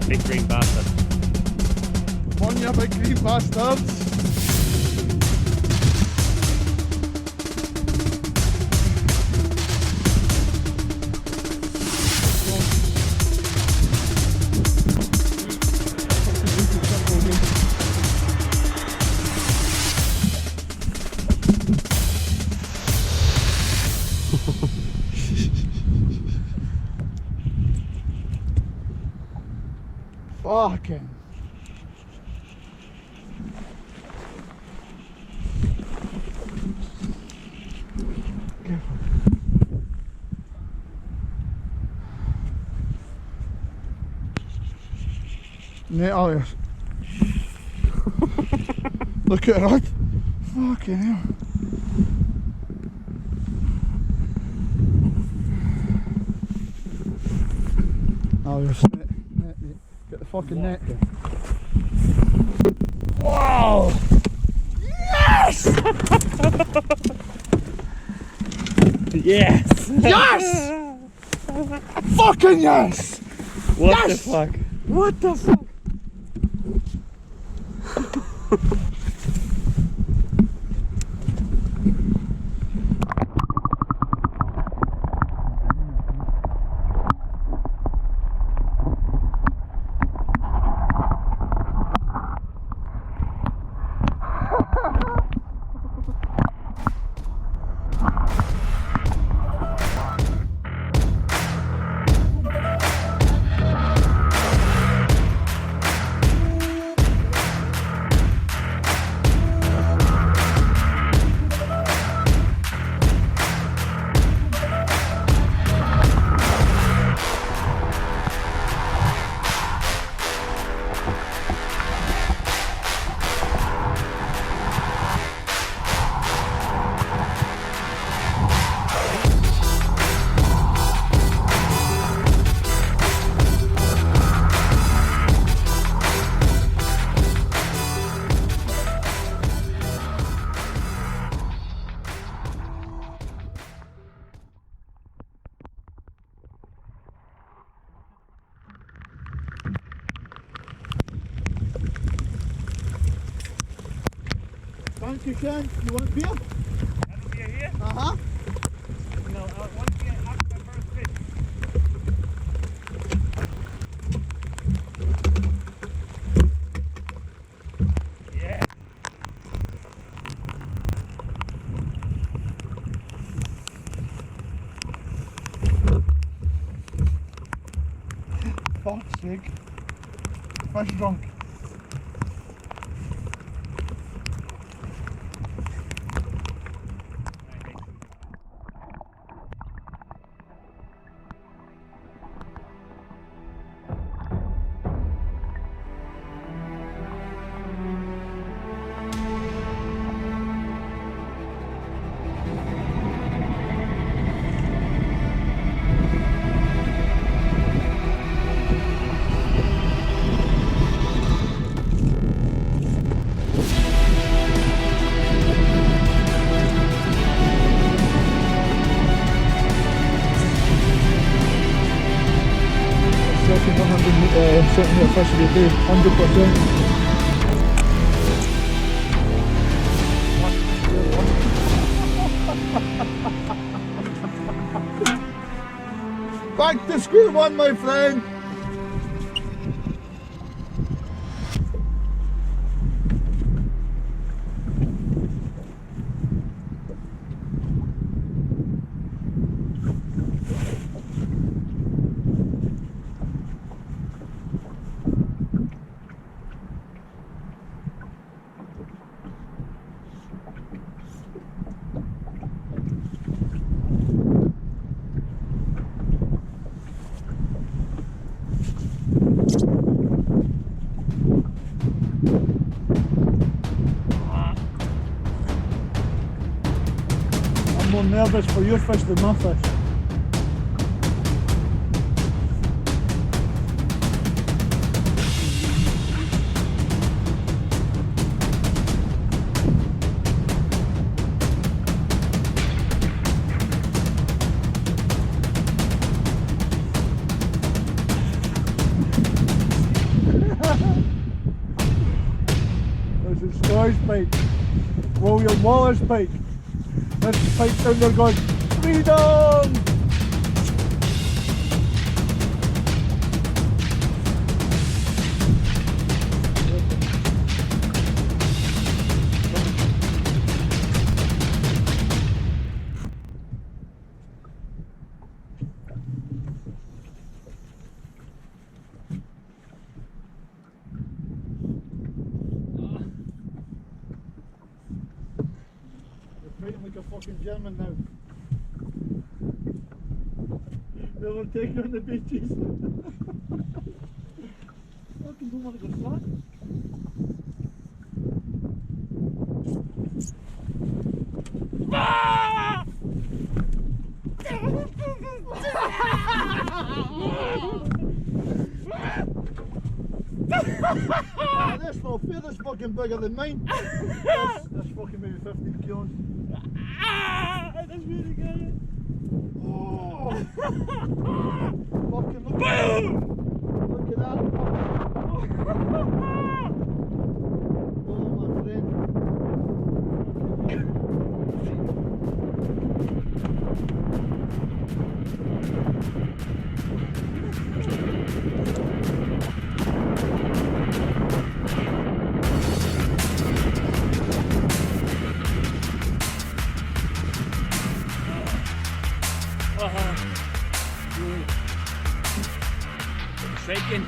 Big green bastard. Come on, you big green bastards. Fucking. Net alias. Look at that. Fucking hell. Alias. Net, mate. Get the fucking net. Wow! Yes! Yes! Yes! Fucking yes! What Yes! the fuck? What the fuck? Thank you, Ken. You want beer? Have a beer here? Uh-huh. No, one beer after my first fish. Yeah. Fuck's sake. Fish drunk. Second 100 centimetre fish of the day, 100%. Back to square one, my friend. I'm more nervous for your fish than my fish. This is Scott's pike. William Waller's pike. This pike down there going, freedom! Fighting like a fucking German now. They were taking on the beaches. Fucking don't want to go flat. This little feather's fucking bigger than mine. That's fucking maybe 15 kilos. That's really good. Oh! Fucking look at that. Oh my friend. Shaking.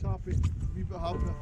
Happy, a wee bit happier.